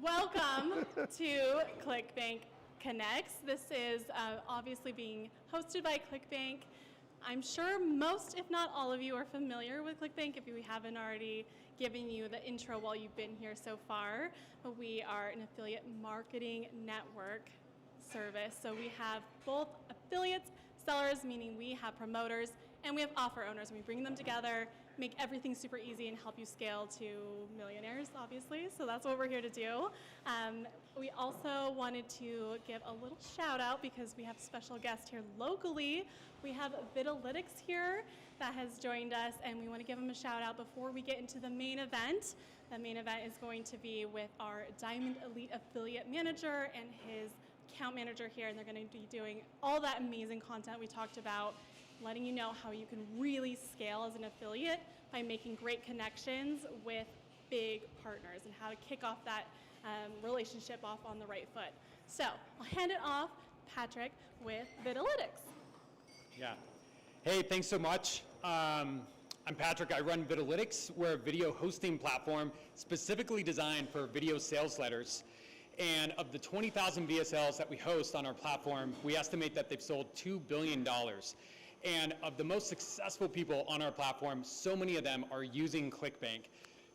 Welcome to ClickBank Connects. This is obviously being hosted by ClickBank. I'm sure most, if not all of you, are familiar with ClickBank if we haven't already given you the intro while you've been here so far. But we are an affiliate marketing network service. So we have both affiliates, sellers, meaning we have promoters, and we have offer owners. We bring them together, make everything super easy, and help you scale to millionaires, obviously. So that's what we're here to do. We also wanted to give a little shout out because we have a special guest here locally. We have Vitalytics here that has joined us, and we want to give them a shout out before we get into the main event. The main event is going to be with our Diamond Elite Affiliate Manager and his account manager here, and they're going to be doing all that amazing content we talked about, letting you know how you can really scale as an affiliate by making great connections with big partners and how to kick off that relationship off on the right foot. So I'll hand it off Patrick with Vitalytics. Yeah. Hey, thanks so much. I'm Patrick. I run Vitalytics. We're a video hosting platform specifically designed for video sales letters. And of the 20,000 VSLs that we host on our platform, we estimate that they've sold $2 billion. And of the most successful people on our platform, so many of them are using ClickBank.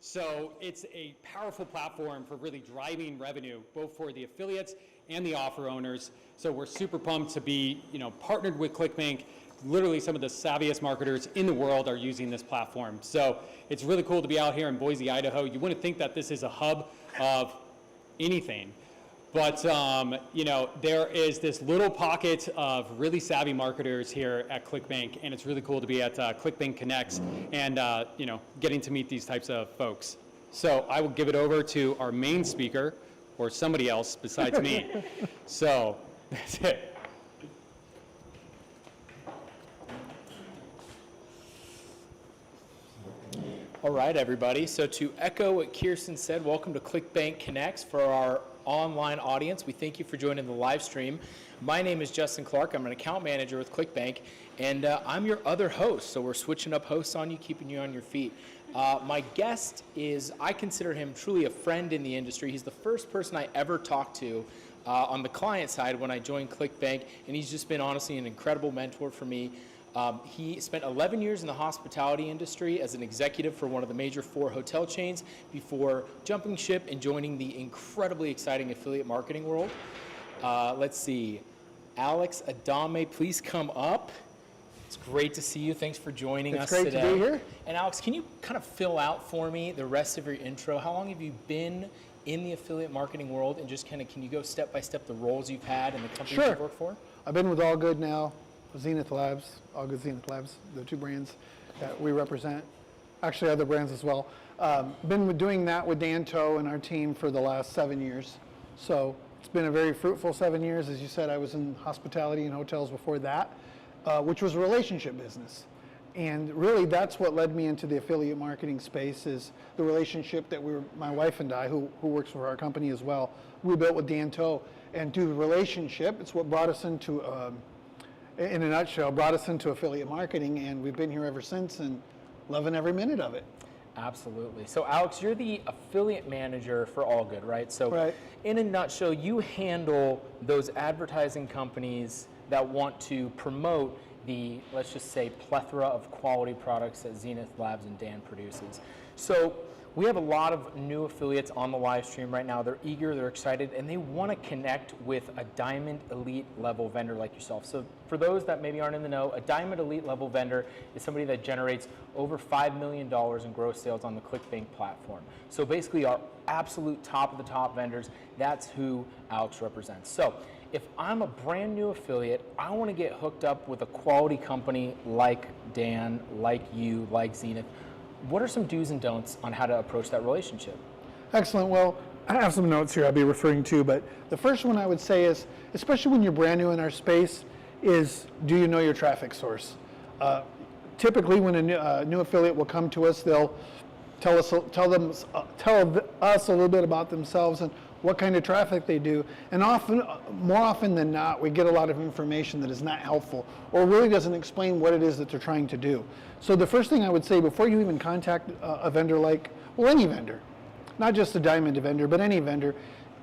So it's a powerful platform for really driving revenue, both for the affiliates and the offer owners. So we're super pumped to be, partnered with ClickBank. Literally some of the savviest marketers in the world are using this platform. So it's really cool to be out here in Boise, Idaho. You wouldn't think that this is a hub of anything. But there is this little pocket of really savvy marketers here at ClickBank, and it's really cool to be at ClickBank Connects and getting to meet these types of folks. So I will give it over to our main speaker, or somebody else besides me. So that's it. All right, everybody. So to echo what Kirsten said, welcome to ClickBank Connects. For our online audience, we thank you for joining the live stream. My name is Justin Clark. I'm an account manager with ClickBank, and I'm your other host. So we're switching up hosts on you, keeping you on your feet. My guest is, I consider him truly a friend in the industry. He's the first person I ever talked to on the client side when I joined ClickBank, and he's just been honestly an incredible mentor for me. He spent 11 years in the hospitality industry as an executive for one of the major 4 hotel chains before jumping ship and joining the incredibly exciting affiliate marketing world. Let's see. Alex Adame, please come up. It's great to see you. Thanks for joining us today. It's great to be here. And Alex, can you kind of fill out for me the rest of your intro? How long have you been in the affiliate marketing world, and just kind of, can you go step by step the roles you've had and the companies you've worked for? I've been with All Good now, Zenith Labs, All Good Zenith Labs, the 2 brands that we represent. Actually, other brands as well. Been doing that with Dan Toe and our team for the last 7 years. So it's been a very fruitful 7 years. As you said, I was in hospitality and hotels before that, which was a relationship business. And really, that's what led me into the affiliate marketing space, is the relationship that my wife and I, who works for our company as well, we built with Dan Toe. And through the relationship, it's what brought us into, in a nutshell, brought us into affiliate marketing, and we've been here ever since and loving every minute of it. Absolutely. So Alex, you're the affiliate manager for All Good, right? So in a nutshell, you handle those advertising companies that want to promote the, let's just say, plethora of quality products that Zenith Labs and Dan produces. So we have a lot of new affiliates on the live stream right now. They're eager, they're excited, and they want to connect with a Diamond Elite level vendor like yourself. So for those that maybe aren't in the know, a Diamond Elite level vendor is somebody that generates over $5 million in gross sales on the ClickBank platform. So basically our absolute top of the top vendors, that's who Alex represents. So if I'm a brand new affiliate, I want to get hooked up with a quality company like Dan, like you, like Zenith. What are some do's and don'ts on how to approach that relationship? Excellent. Well, I have some notes here I'll be referring to, but the first one I would say is, especially when you're brand new in our space, is do you know your traffic source? Typically, when a new affiliate will come to us, they'll tell us a little bit about themselves and what kind of traffic they do. And more often than not, we get a lot of information that is not helpful or really doesn't explain what it is that they're trying to do. So the first thing I would say before you even contact a vendor like, well, any vendor, not just a diamond vendor, but any vendor,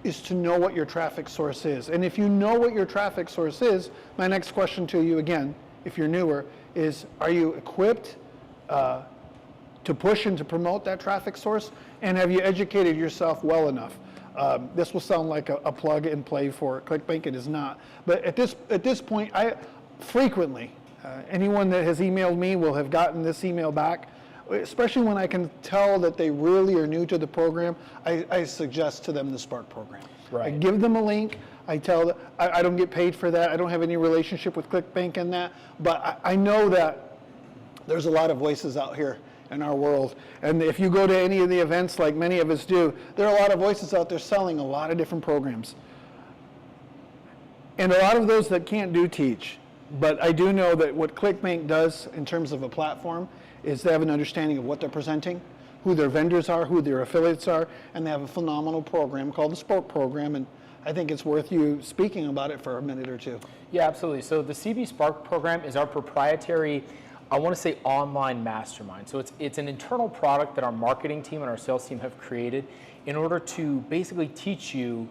is to know what your traffic source is. And if you know what your traffic source is, my next question to you again, if you're newer, is are you equipped to push and to promote that traffic source? And have you educated yourself well enough? This will sound like a plug and play for ClickBank. It is not. But at this point, I frequently, anyone that has emailed me will have gotten this email back, especially when I can tell that they really are new to the program. I suggest to them the Spark program. Right. I give them a link. I tell them, I don't get paid for that. I don't have any relationship with ClickBank in that. But I know that there's a lot of voices out here in our world. And if you go to any of the events like many of us do, there are a lot of voices out there selling a lot of different programs. And a lot of those that can't do teach. But I do know that what ClickBank does in terms of a platform is they have an understanding of what they're presenting, who their vendors are, who their affiliates are, and they have a phenomenal program called the Spark program. And I think it's worth you speaking about it for a minute or two. Yeah, absolutely. So the CB Spark program is our proprietary, I want to say, online mastermind. So it's an internal product that our marketing team and our sales team have created in order to basically teach you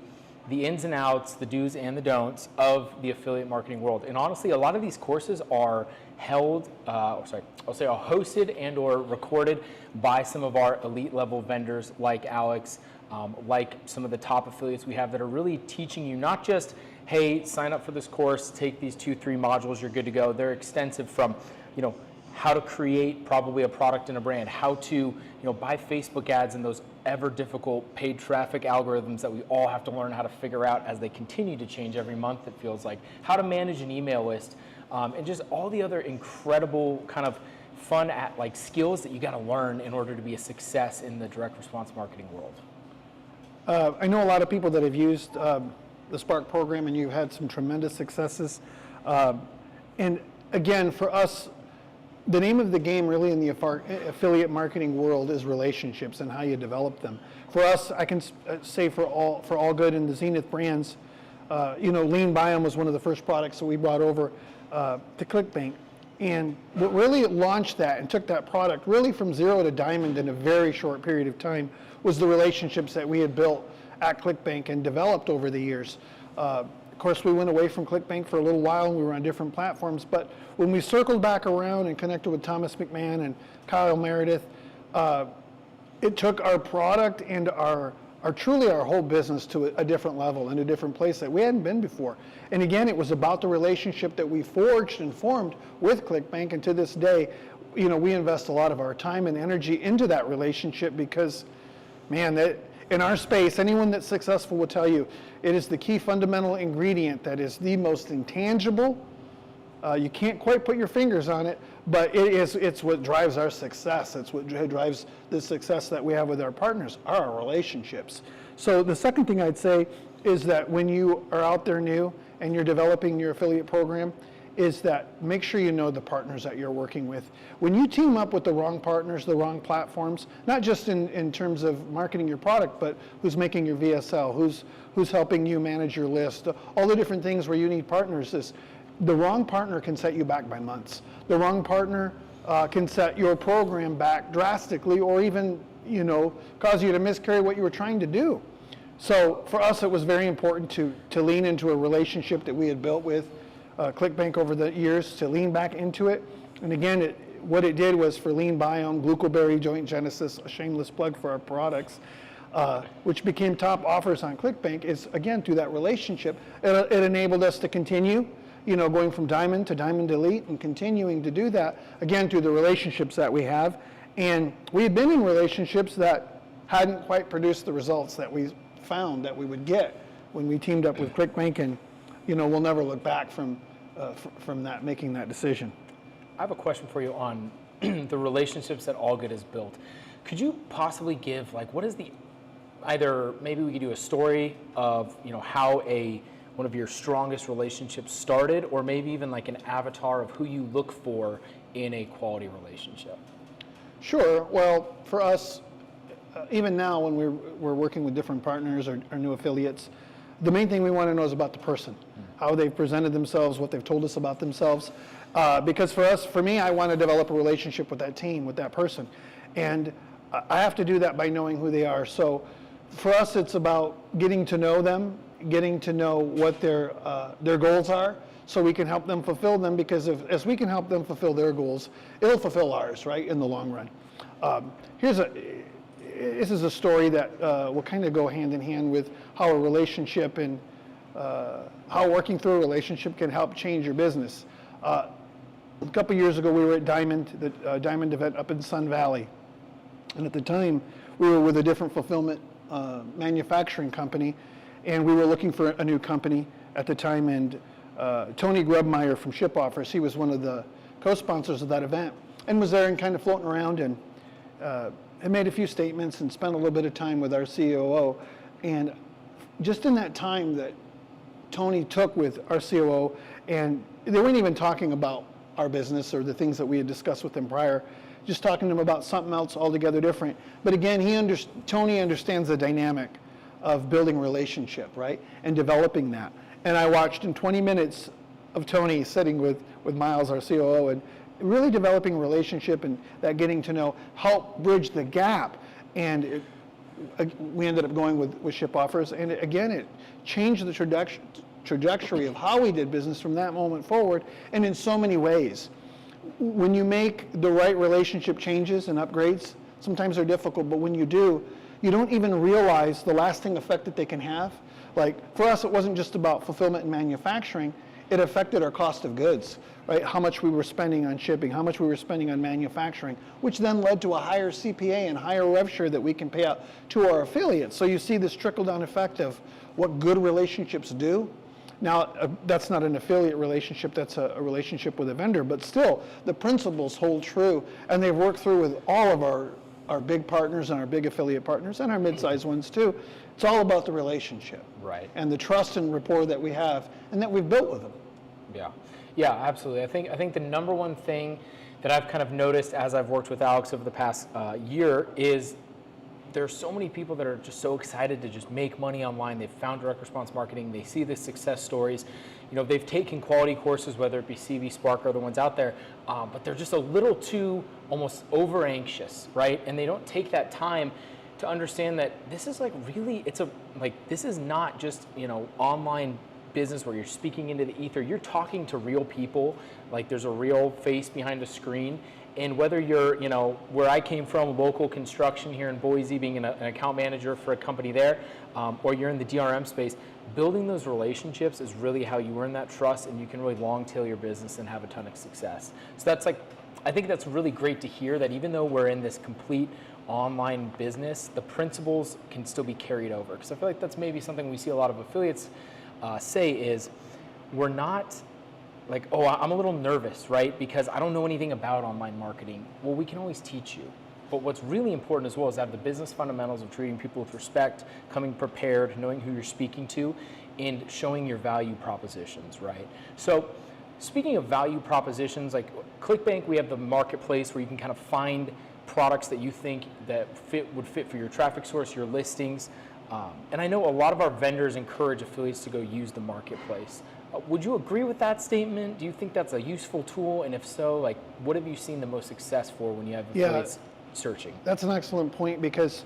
the ins and outs, the do's and the don'ts of the affiliate marketing world. And honestly, a lot of these courses are held, are hosted and or recorded by some of our elite level vendors like Alex, like some of the top affiliates we have that are really teaching you not just, hey, sign up for this course, take these 2-3 modules, you're good to go. They're extensive from, how to create probably a product and a brand, how to, buy Facebook ads and those ever difficult paid traffic algorithms that we all have to learn how to figure out as they continue to change every month, it feels like, how to manage an email list, and just all the other incredible kind of fun skills that you got to learn in order to be a success in the direct response marketing world. I know a lot of people that have used the Spark program, and you've had some tremendous successes. And again, for us, the name of the game really in the affiliate marketing world is relationships and how you develop them. For us, I can say for all good in the Zenith brands, Lean Biome was one of the first products that we brought over to ClickBank. And what really launched that and took that product really from zero to diamond in a very short period of time was the relationships that we had built at ClickBank and developed over the years. Of course, we went away from ClickBank for a little while and we were on different platforms, but when we circled back around and connected with Thomas McMahon and Kyle Meredith, it took our product and our whole business to a different level and a different place that we hadn't been before. And again, it was about the relationship that we forged and formed with ClickBank, and to this day, we invest a lot of our time and energy into that relationship because, man, in our space, anyone that's successful will tell you, it is the key fundamental ingredient that is the most intangible. You can't quite put your fingers on it, but it's what drives our success. It's what drives the success that we have with our partners, are our relationships. So the second thing I'd say is that when you are out there new and you're developing your affiliate program, is that make sure you know the partners that you're working with. When you team up with the wrong partners, the wrong platforms, not just in terms of marketing your product, but who's making your VSL, who's helping you manage your list, all the different things where you need partners, is the wrong partner can set you back by months. The wrong partner can set your program back drastically or even, cause you to miscarry what you were trying to do. So for us, it was very important to lean into a relationship that we had built with ClickBank over the years, to lean back into it. And again, what it did was for Lean Biome, Glucoberry, Joint Genesis, a shameless plug for our products, which became top offers on ClickBank, is again through that relationship. It enabled us to continue, going from Diamond to Diamond Elite and continuing to do that, again, through the relationships that we have. And we had been in relationships that hadn't quite produced the results that we found that we would get when we teamed up with ClickBank, and, we'll never look back from that, making that decision. I have a question for you on the relationships that All Good has built. Could you possibly give, what is either maybe we could do a story of, how one of your strongest relationships started, or maybe even an avatar of who you look for in a quality relationship? Sure. Well, for us, even now when we're working with different partners or new affiliates, the main thing we want to know is about the person, how they've presented themselves, what they've told us about themselves. Because for me, I want to develop a relationship with that team, with that person. And I have to do that by knowing who they are. So for us, it's about getting to know them, getting to know what their goals are, so we can help them fulfill them, because as we can help them fulfill their goals, it'll fulfill ours, right, in the long run. This is a story that will kind of go hand in hand with how a relationship and how working through a relationship can help change your business. A couple years ago, we were at the Diamond event up in Sun Valley. And at the time, we were with a different fulfillment manufacturing company, and we were looking for a new company at the time. And Tony Grubmeyer from Ship Offers, he was one of the co-sponsors of that event, and was there and kind of floating around, and had made a few statements and spent a little bit of time with our COO. And just in that time that Tony took with our COO, and they weren't even talking about our business or the things that we had discussed with them prior, just talking to him about something else altogether different. But again, Tony understands the dynamic of building a relationship, right, and developing that. And I watched in 20 minutes of Tony sitting with Miles, our COO, and really developing a relationship, and that getting to know, help bridge the gap. And we ended up going with Ship Offers, and again, it changed the trajectory of how we did business from that moment forward, and in so many ways. When you make the right relationship changes and upgrades, sometimes they're difficult, but when you do, you don't even realize the lasting effect that they can have. Like for us, it wasn't just about fulfillment and manufacturing, it affected our cost of goods, right? How much we were spending on shipping, how much we were spending on manufacturing, which then led to a higher CPA and higher rev share that we can pay out to our affiliates. So you see this trickle-down effect of what good relationships do. Now, that's not an affiliate relationship, that's a relationship with a vendor, but still, the principles hold true, and they've worked through with all of our big partners and our big affiliate partners, and our mid-sized ones too. It's all about the relationship. Right. And the trust and rapport that we have, and that we've built with them. Yeah, absolutely. I think the number one thing that I've kind of noticed as I've worked with Alex over the past year is there are so many people that are just so excited to just make money online. They've found direct response marketing. They see the success stories. You know, they've taken quality courses, whether it be CV, Spark, or other ones out there, but they're just a little too almost over anxious, right? And they don't take that time to understand that this is like really, this is not just, you know, online business where you're speaking into the ether. You're talking to real people. Like there's a real face behind a screen. And whether you're, you know, where I came from, local construction here in Boise, being an account manager for a company there, or you're in the DRM space, building those relationships is really how you earn that trust, and you can really long tail your business and have a ton of success. So that's like, I think that's really great to hear, that even though we're in this complete online business, the principles can still be carried over. Because I feel like that's maybe something we see a lot of affiliates say is, we're not like, oh, I'm a little nervous, right? Because I don't know anything about online marketing. Well, we can always teach you. But what's really important as well is to have the business fundamentals of treating people with respect, coming prepared, knowing who you're speaking to, and showing your value propositions, right? So speaking of value propositions, like ClickBank, we have the marketplace where you can kind of find products that you think that would fit for your traffic source, your listings. And I know a lot of our vendors encourage affiliates to go use the marketplace. Would you agree with that statement? Do you think that's a useful tool? And if so, like, what have you seen the most success for when you have affiliates searching? That's an excellent point, because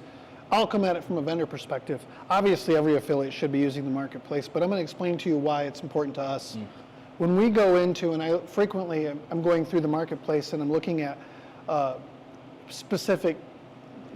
I'll come at it from a vendor perspective. Obviously, every affiliate should be using the marketplace, but I'm going to explain to you why it's important to us. When we go into, and I'm going through the marketplace and I'm looking at specific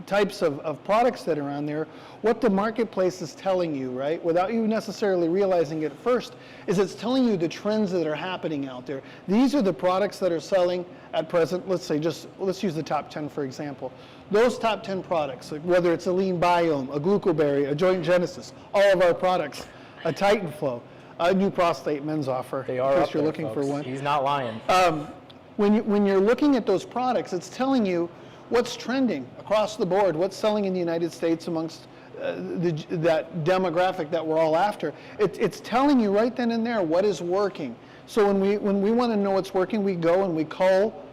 types of products that are on there, what the marketplace is telling you, right, without you necessarily realizing it first, is it's telling you the trends that are happening out there. These are the products that are selling at present. Let's use the top 10 for example. Those top 10 products, like whether it's a Lean Biome, a Glucoberry, a Joint Genesis, all of our products, a Titan Flow, a new prostate men's offer, they are in up case you're there, looking folks. for one. He's not lying. When you're looking at those products, it's telling you what's trending across the board, what's selling in the United States amongst that demographic that we're all after. It's telling you right then and there what is working. So when we want to know what's working, we go and we call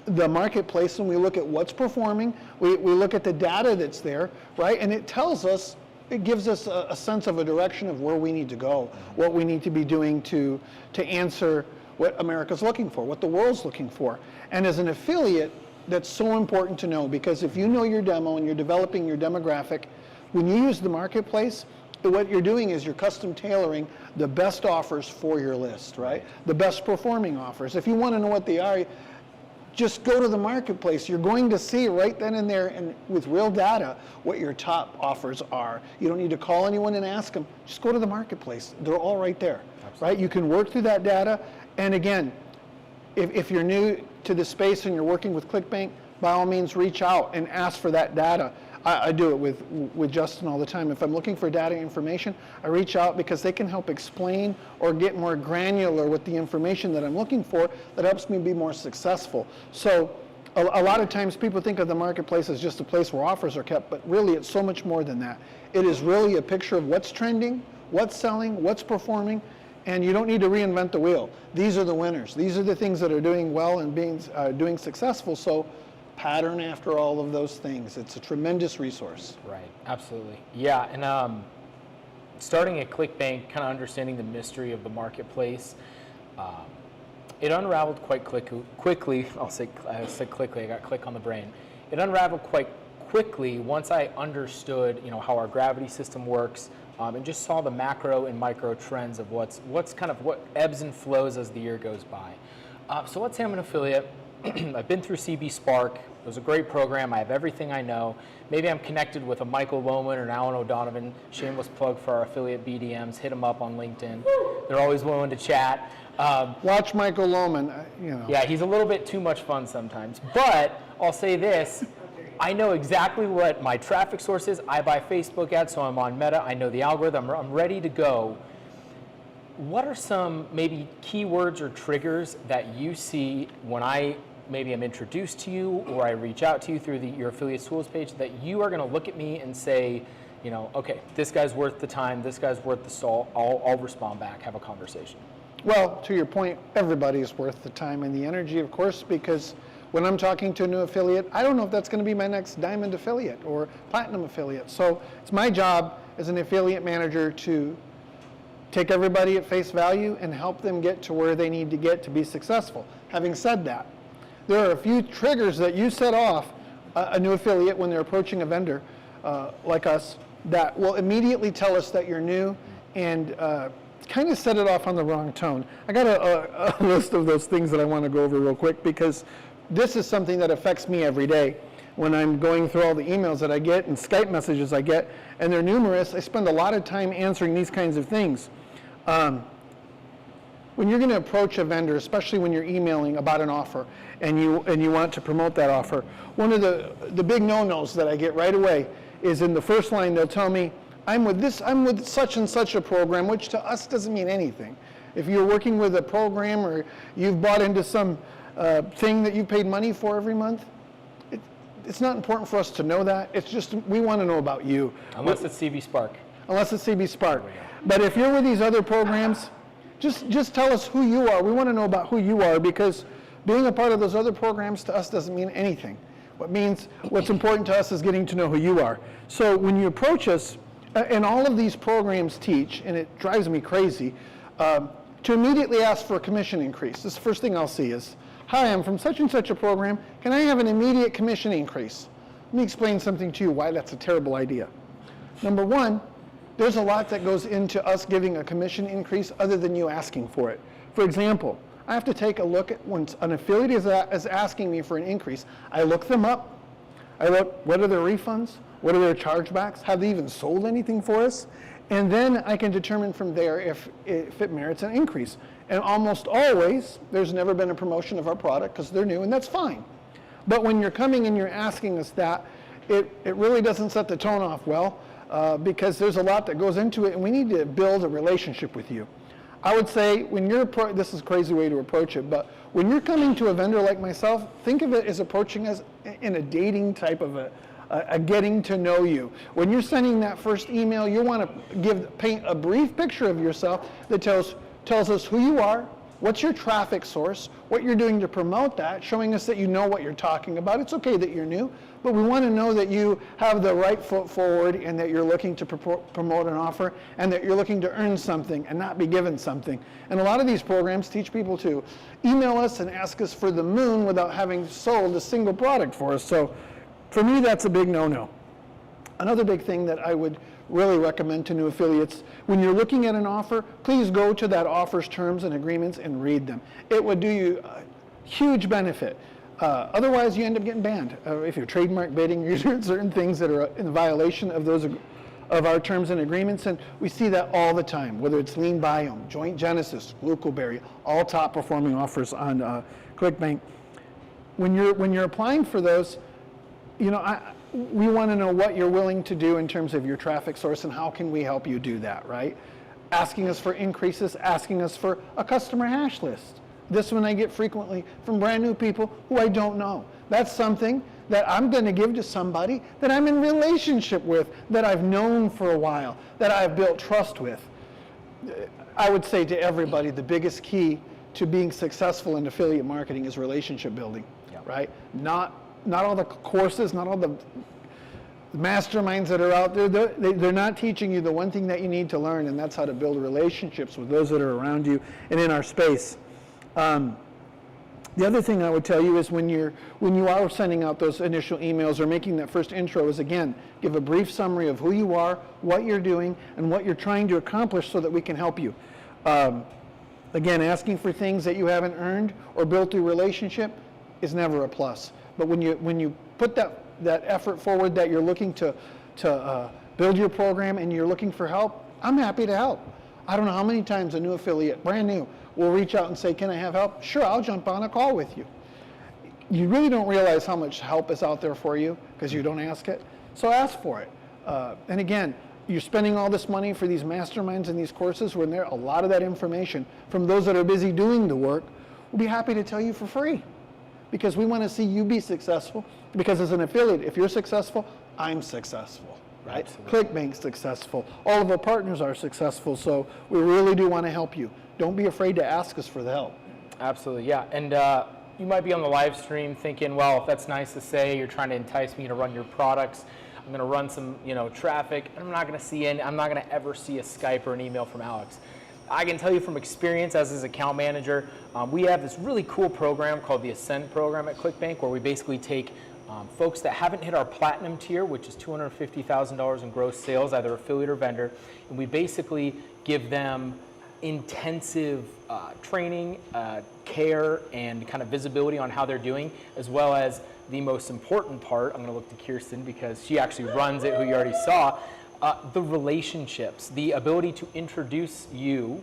the marketplace and we look at what's performing. We look at the data that's there, right? And it tells us, it gives us a sense of a direction of where we need to go, what we need to be doing to answer what America's looking for, what the world's looking for. And as an affiliate, that's so important to know, because if you know your demo and you're developing your demographic, when you use the marketplace, what you're doing is you're custom tailoring the best offers for your list, right? The best performing offers. If you want to know what they are, just go to the marketplace. You're going to see right then and there, and with real data, what your top offers are. You don't need to call anyone and ask them. Just go to the marketplace. They're all right there, right? You can work through that data. And again, if you're new to the space and you're working with ClickBank, by all means reach out and ask for that data. I do it with Justin all the time. If I'm looking for data information, I reach out because they can help explain or get more granular with the information that I'm looking for that helps me be more successful. So a lot of times people think of the marketplace as just a place where offers are kept, but really it's so much more than that. It is really a picture of what's trending, what's selling, what's performing, and you don't need to reinvent the wheel. These are the winners. These are the things that are doing well and doing successful. So pattern after all of those things. It's a tremendous resource. Right, absolutely. Yeah, and starting at ClickBank, kind of understanding the mystery of the marketplace, it unraveled quite quickly. I said quickly, I got click on the brain. It unraveled quite quickly once I understood, how our gravity system works, and just saw the macro and micro trends of what ebbs and flows as the year goes by. So let's say I'm an affiliate. I've been through CB Spark. It was a great program. I have everything I know. Maybe I'm connected with a Michael Lohman or an Alan O'Donovan. Shameless plug for our affiliate BDMs. Hit them up on LinkedIn. They're always willing to chat. Watch Michael Lohman. Yeah, he's a little bit too much fun sometimes. But I'll say this. I know exactly what my traffic source is. I buy Facebook ads, so I'm on Meta. I know the algorithm. I'm ready to go. What are some maybe keywords or triggers that you see when maybe I'm introduced to you or I reach out to you through your affiliate tools page that you are going to look at me and say, okay, this guy's worth the time, this guy's worth the stall, I'll respond back, have a conversation? Well, to your point, everybody's worth the time and the energy, of course, because when I'm talking to a new affiliate, I don't know if that's going to be my next diamond affiliate or platinum affiliate. So it's my job as an affiliate manager to take everybody at face value and help them get to where they need to get to be successful. Having said that, there are a few triggers that you set off a new affiliate when they're approaching a vendor like us that will immediately tell us that you're new and kind of set it off on the wrong tone. I got a list of those things that I want to go over real quick because this is something that affects me every day. When I'm going through all the emails that I get and Skype messages I get, and they're numerous, I spend a lot of time answering these kinds of things. When you're going to approach a vendor, especially when you're emailing about an offer and you want to promote that offer, one of the big no-nos that I get right away is in the first line they'll tell me, I'm with such and such a program, which to us doesn't mean anything. If you're working with a program or you've bought into some thing that you paid money for every month, it's not important for us to know that. It's just we want to know about you. Unless it's CB Spark. Unless it's CB Spark. But if you're with these other programs, just tell us who you are. We want to know about who you are because being a part of those other programs to us doesn't mean anything. What's important to us is getting to know who you are. So when you approach us, and all of these programs teach, and it drives me crazy, to immediately ask for a commission increase. This is the first thing I'll see is, hi, I'm from such and such a program. Can I have an immediate commission increase? Let me explain something to you why that's a terrible idea. Number one, there's a lot that goes into us giving a commission increase other than you asking for it. For example, I have to take a look at when an affiliate is asking me for an increase. I look them up. I look, what are their refunds? What are their chargebacks? Have they even sold anything for us? And then I can determine from there if it merits an increase. And almost always, there's never been a promotion of our product because they're new, and that's fine. But when you're coming and you're asking us that, it really doesn't set the tone off well because there's a lot that goes into it, and we need to build a relationship with you. I would say when this is a crazy way to approach it, but when you're coming to a vendor like myself, think of it as approaching us in a dating type of a getting to know you. When you're sending that first email, you want to paint a brief picture of yourself that tells us who you are, What's your traffic source? What you're doing to promote that, showing us that you know what you're talking about. It's okay that you're new, but we want to know that you have the right foot forward and that you're looking to promote an offer and that you're looking to earn something and not be given something. And a lot of these programs teach people to email us and ask us for the moon without having sold a single product for us. So for me, that's a big no-no. Another big thing that I would really recommend to new affiliates, when you're looking at an offer, please go to that offer's terms and agreements and read them. It would do you a huge benefit. Otherwise, you end up getting banned. If you're trademark bidding, you're doing certain things that are in violation of those of our terms and agreements, and we see that all the time, whether it's Lean Biome, Joint Genesis, Glucoberry, all top performing offers on ClickBank. When you're applying for those, you know, we want to know what you're willing to do in terms of your traffic source and how can we help you do that, right? Asking us for increases, asking us for a customer hash list. This one I get frequently from brand new people who I don't know. That's something that I'm going to give to somebody that I'm in relationship with, that I've known for a while, that I've built trust with. I would say to everybody, the biggest key to being successful in affiliate marketing is relationship building, right? Not all the courses, not all the masterminds that are out there, they're not teaching you the one thing that you need to learn, and that's how to build relationships with those that are around you and in our space. The other thing I would tell you is when you are sending out those initial emails or making that first intro is, again, give a brief summary of who you are, what you're doing, and what you're trying to accomplish so that we can help you. Again, asking for things that you haven't earned or built through relationship is never a plus. But when you put that effort forward that you're looking to build your program and you're looking for help, I'm happy to help. I don't know how many times a new affiliate, brand new, will reach out and say, can I have help? Sure, I'll jump on a call with you. You really don't realize how much help is out there for you because you don't ask it. So ask for it. And again, you're spending all this money for these masterminds and these courses when a lot of that information from those that are busy doing the work will be happy to tell you for free. Because we want to see you be successful. Because as an affiliate, if you're successful, I'm successful, right? ClickBank's successful. All of our partners are successful. So we really do want to help you. Don't be afraid to ask us for the help. Absolutely, yeah. And you might be on the live stream thinking, well, if that's nice to say, you're trying to entice me to run your products. I'm going to run some, traffic. I'm not going to ever see a Skype or an email from Alex. I can tell you from experience as his account manager, we have this really cool program called the Ascend program at ClickBank, where we basically take folks that haven't hit our platinum tier, which is $250,000 in gross sales, either affiliate or vendor, and we basically give them intensive training, care, and kind of visibility on how they're doing, as well as the most important part. I'm going to look to Kirsten because she actually runs it, who you already saw. The relationships, the ability to introduce you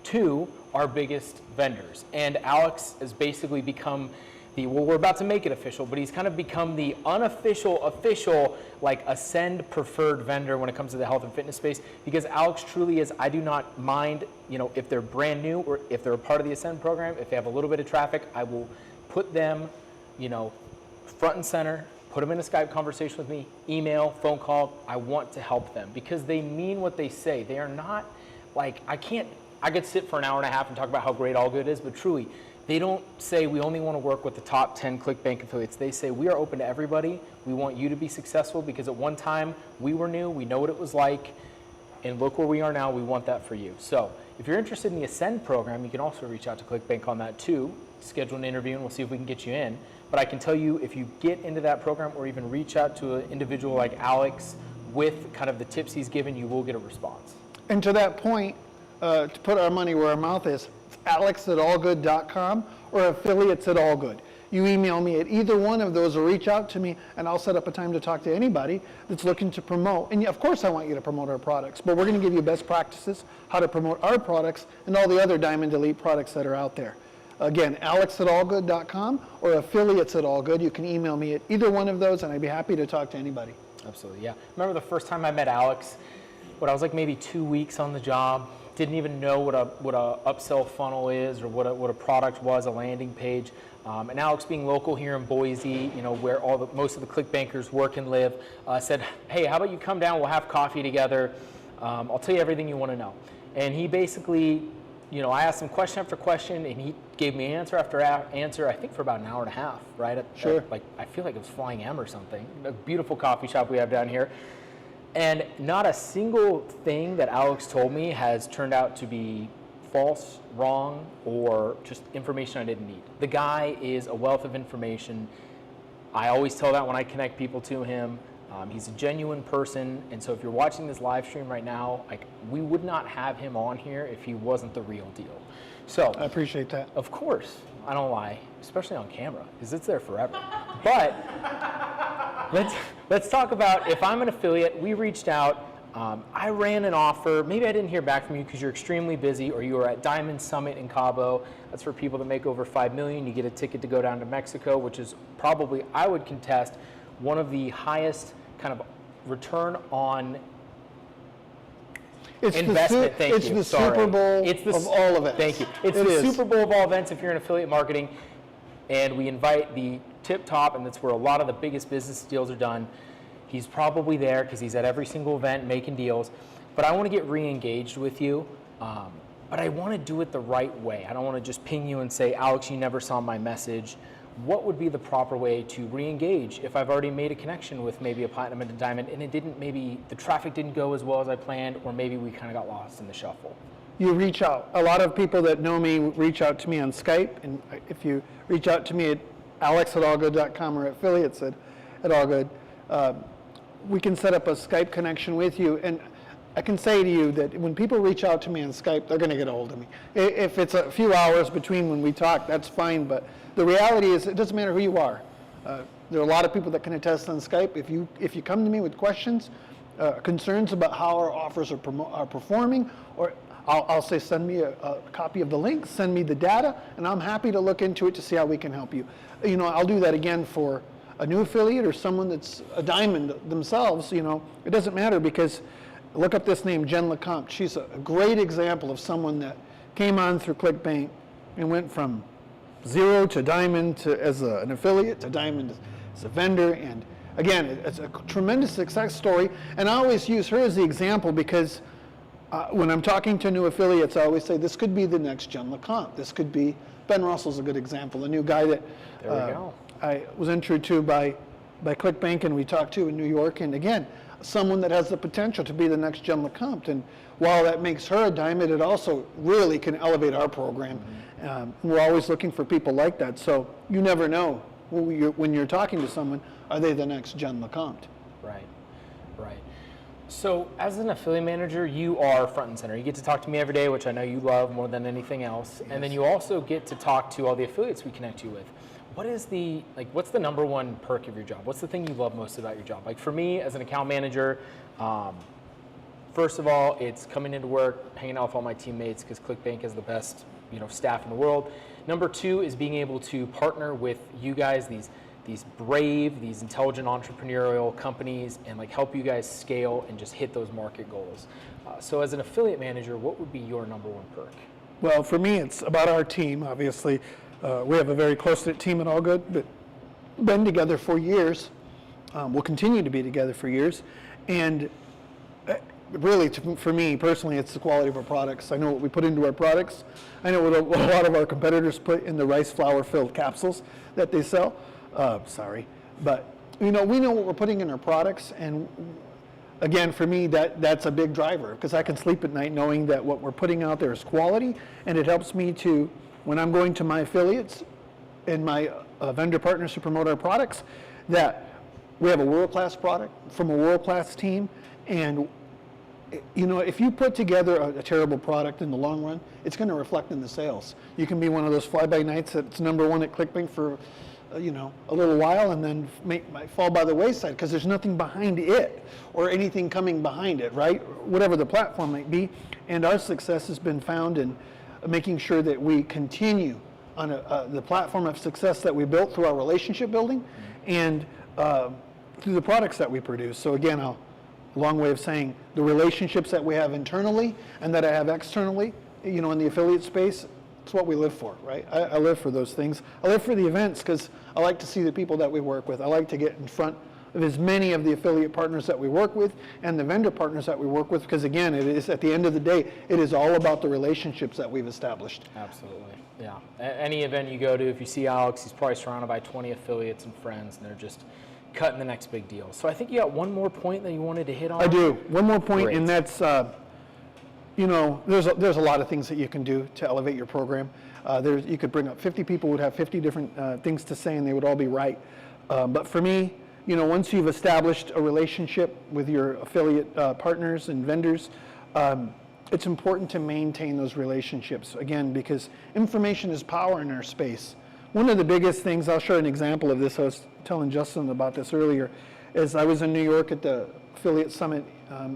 to our biggest vendors. And Alex has basically become we're about to make it official, but he's kind of become the unofficial, official, like Ascend preferred vendor when it comes to the health and fitness space, because Alex truly is, I do not mind, if they're brand new or if they're a part of the Ascend program, if they have a little bit of traffic, I will put them, front and center, put them in a Skype conversation with me, email, phone call. I want to help them because they mean what they say. They are not like, I could sit for an hour and a half and talk about how great All Good is, but truly, they don't say we only want to work with the top 10 ClickBank affiliates. They say we are open to everybody. We want you to be successful because at one time we were new, we know what it was like, and look where we are now. We want that for you. So if you're interested in the Ascend program, you can also reach out to ClickBank on that too. Schedule an interview and we'll see if we can get you in. But I can tell you, if you get into that program or even reach out to an individual like Alex with kind of the tips he's given, you will get a response. And to that point, to put our money where our mouth is, alex@allgood.com or affiliates@allgood. You email me at either one of those or reach out to me and I'll set up a time to talk to anybody that's looking to promote. And of course I want you to promote our products, but we're going to give you best practices, how to promote our products and all the other Diamond Elite products that are out there. Again, alex@allgood.com or affiliates@allgood. You can email me at either one of those and I'd be happy to talk to anybody. Absolutely, yeah. Remember the first time I met Alex, I was like maybe 2 weeks on the job. Didn't even know what a upsell funnel is or what a product was, a landing page. And Alex, being local here in Boise, where most of the ClickBankers work and live, said, hey, how about you come down, we'll have coffee together, I'll tell you everything you want to know. And he basically you know, I asked him question after question, and he gave me answer after answer, I think for about an hour and a half, right? Sure. Like, I feel like it was Flying M or something. A beautiful coffee shop we have down here. And not a single thing that Alex told me has turned out to be false, wrong, or just information I didn't need. The guy is a wealth of information. I always tell that when I connect people to him. He's a genuine person, and so if you're watching this live stream right now, like, we would not have him on here if he wasn't the real deal. So I appreciate that. of course, I don't lie, especially on camera, because it's there forever. But let's talk about, if I'm an affiliate, we reached out. I ran an offer. Maybe I didn't hear back from you because you're extremely busy, or you were at Diamond Summit in Cabo. That's for people that make over $5 million. You get a ticket to go down to Mexico, which is probably, I would contest, one of the highest kind of return on investment. It's the Super Bowl of all events. Thank you. It's the Super Bowl of all events if you're in affiliate marketing, and we invite the tip top, and that's where a lot of the biggest business deals are done. He's probably there because he's at every single event making deals. But I want to get re-engaged with you, but I want to do it the right way. I don't want to just ping you and say, Alex, you never saw my message. What would be the proper way to re-engage if I've already made a connection with maybe a platinum and a diamond, and it didn't, maybe the traffic didn't go as well as I planned, or maybe we kind of got lost in the shuffle? You reach out. A lot of people that know me reach out to me on Skype, and if you reach out to me at alex@allgood.com or affiliates at allgood, we can set up a Skype connection with you. And I can say to you that when people reach out to me on Skype, they're going to get a hold of me. If it's a few hours between when we talk, that's fine. But the reality is, it doesn't matter who you are. There are a lot of people that can attest on Skype. If you come to me with questions, concerns about how our offers are performing, or I'll say send me a copy of the link, send me the data, and I'm happy to look into it to see how we can help you. You know, I'll do that again for a new affiliate or someone that's a diamond themselves. You know, it doesn't matter, because look up this name, Jen LeCompte. She's a great example of someone that came on through ClickBank and went from zero to diamond to as an affiliate to diamond as a vendor. And again, it's a tremendous success story. And I always use her as the example because when I'm talking to new affiliates, I always say this could be the next Jen LeCompte. This could be, Ben Russell's a good example, a new guy that There we go. I was introduced to by ClickBank, and we talked to in New York. And again, someone that has the potential to be the next Jen LeCompte. And while that makes her a diamond, it also really can elevate our program. We're always looking for people like that. So you never know when you're talking to someone, are they the next Jen LeCompte? Right, right. So as an affiliate manager, you are front and center. You get to talk to me every day, which I know you love more than anything else. Yes. And then you also get to talk to all the affiliates we connect you with. What's the number one perk of your job? What's the thing you love most about your job? Like for me as an account manager, first of all, it's coming into work, hanging out with all my teammates, because ClickBank is the best, staff in the world. Number two is being able to partner with you guys, these brave, these intelligent entrepreneurial companies, and help you guys scale and just hit those market goals. So as an affiliate manager, what would be your number one perk? Well, for me, it's about our team, obviously. We have a very close-knit team at Allgood, but been together for years. We'll continue to be together for years. And really, for me personally, it's the quality of our products. I know what we put into our products. I know what a lot of our competitors put in the rice flour-filled capsules that they sell. Sorry. But, we know what we're putting in our products. And again, for me, that's a big driver, because I can sleep at night knowing that what we're putting out there is quality, and it helps me to, when I'm going to my affiliates and my vendor partners who promote our products, that we have a world-class product from a world-class team. And if you put together a terrible product in the long run, it's going to reflect in the sales. You can be one of those fly-by-nights that's number one at ClickBank for a little while, and then might fall by the wayside because there's nothing behind it or anything coming behind it, right? Whatever the platform might be. And our success has been found in making sure that we continue on the platform of success that we built through our relationship building and through the products that we produce. So again, a long way of saying the relationships that we have internally and that I have externally, in the affiliate space, it's what we live for, right? I live for those things. I live for the events because I like to see the people that we work with. I like to get in front of as many of the affiliate partners that we work with and the vendor partners that we work with, because again, it is, at the end of the day, it is all about the relationships that we've established. Absolutely, yeah. Any event you go to, if you see Alex, he's probably surrounded by 20 affiliates and friends, and they're just cutting the next big deal. So I think you got one more point that you wanted to hit on. I do. One more point, Great. and that's, you know, there's a lot of things that you can do to elevate your program. You could bring up 50 people would have 50 different things to say, and they would all be right. But for me, you know, once you've established a relationship with your affiliate partners and vendors, it's important to maintain those relationships, again, because information is power in our space. One of the biggest things, I'll share an example of this, I was telling Justin about this earlier, is I was in New York at the Affiliate Summit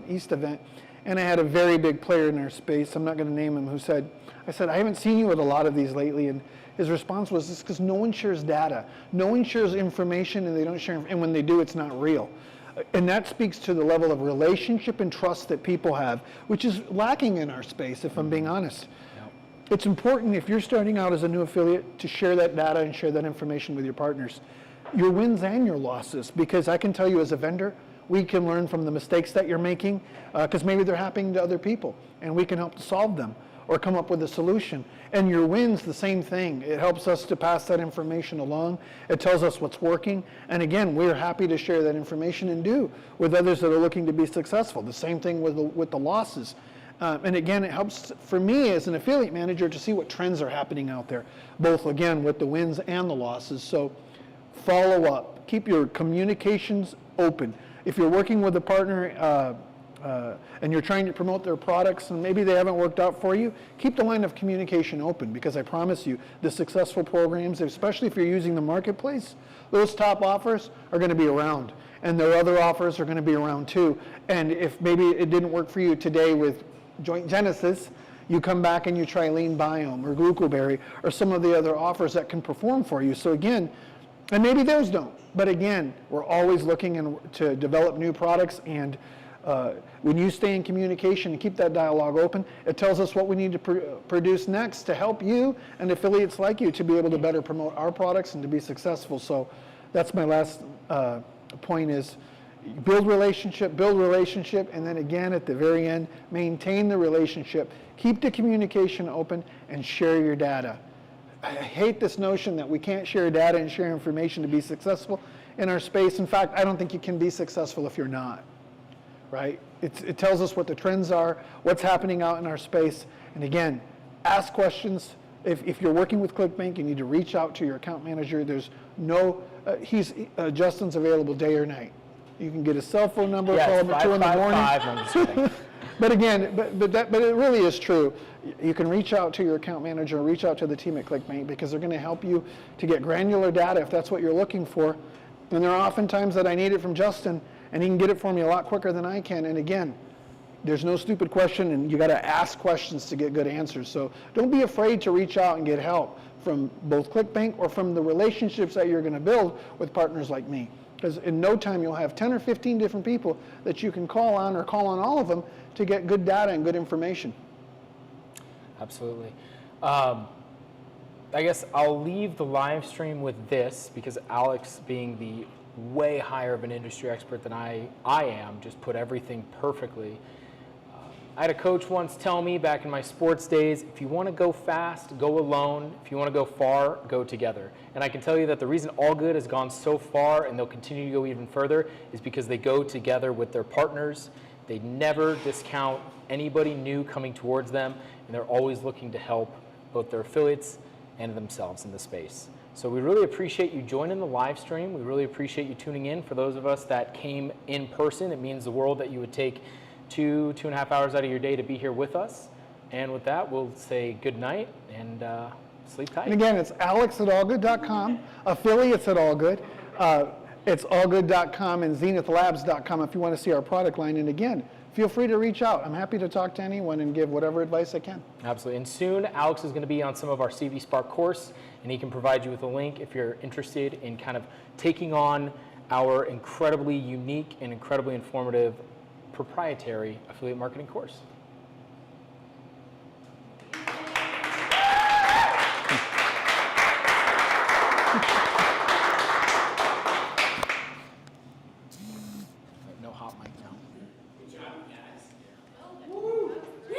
East event, and I had a very big player in our space, I'm not going to name him, who said, I said, I haven't seen you at a lot of these lately, and his response was, it's because no one shares data. No one shares information, and they don't share, and when they do, it's not real. And that speaks to the level of relationship and trust that people have, which is lacking in our space, if I'm being honest. Yep. It's important, if you're starting out as a new affiliate, to share that data and share that information with your partners, your wins and your losses, because I can tell you as a vendor, we can learn from the mistakes that you're making, because maybe they're happening to other people, and we can help to solve them or come up with a solution. And your wins, the same thing. It helps us to pass that information along. It tells us what's working. And again, we're happy to share that information and do with others that are looking to be successful. The same thing with the losses. And again, it helps for me as an affiliate manager to see what trends are happening out there, both again with the wins and the losses. So follow up. Keep your communications open. If you're working with a partner and you're trying to promote their products and maybe they haven't worked out for you, keep the line of communication open, because I promise you, the successful programs, especially if you're using the marketplace, those top offers are going to be around, and their other offers are going to be around too. And if maybe it didn't work for you today with Joint Genesis, you come back and you try Lean Biome or Glucoberry or some of the other offers that can perform for you. So again, and maybe those don't, but again, we're always looking to develop new products, and when you stay in communication and keep that dialogue open, it tells us what we need to produce next to help you and affiliates like you to be able to better promote our products and to be successful. So that's my last point, is build relationship, and then again at the very end, maintain the relationship. Keep the communication open and share your data. I hate this notion that we can't share data and share information to be successful in our space. In fact, I don't think you can be successful if you're not. Right? It tells us what the trends are, what's happening out in our space. And again, ask questions. If you're working with ClickBank, you need to reach out to your account manager. There's no, Justin's available day or night. You can get his cell phone number, call him at 2 in the morning. No, I'm just kidding. But again, but it really is true. You can reach out to your account manager, reach out to the team at ClickBank, because they're going to help you to get granular data if that's what you're looking for. And there are often times that I need it from Justin, and he can get it for me a lot quicker than I can. And again, there's no stupid question, and you got to ask questions to get good answers. So don't be afraid to reach out and get help from both ClickBank or from the relationships that you're going to build with partners like me. Because in no time you'll have 10 or 15 different people that you can call on, or call on all of them, to get good data and good information. Absolutely. I guess I'll leave the live stream with this, because Alex, being the way higher of an industry expert than I am, just put everything perfectly. I had a coach once tell me back in my sports days, if you want to go fast, go alone. If you want to go far, go together. And I can tell you that the reason All Good has gone so far, and they'll continue to go even further, is because they go together with their partners. They never discount anybody new coming towards them, and they're always looking to help both their affiliates and themselves in the space. So we really appreciate you joining the live stream. We really appreciate you tuning in. For those of us that came in person, it means the world that you would take 2.5 hours out of your day to be here with us. And with that, we'll say good night and sleep tight. And again, it's alex@allgood.com, affiliates at Allgood. It's allgood.com and zenithlabs.com if you want to see our product line. And again, feel free to reach out. I'm happy to talk to anyone and give whatever advice I can. Absolutely. And soon, Alex is going to be on some of our CV Spark course, and he can provide you with a link if you're interested in kind of taking on our incredibly unique and incredibly informative proprietary affiliate marketing course.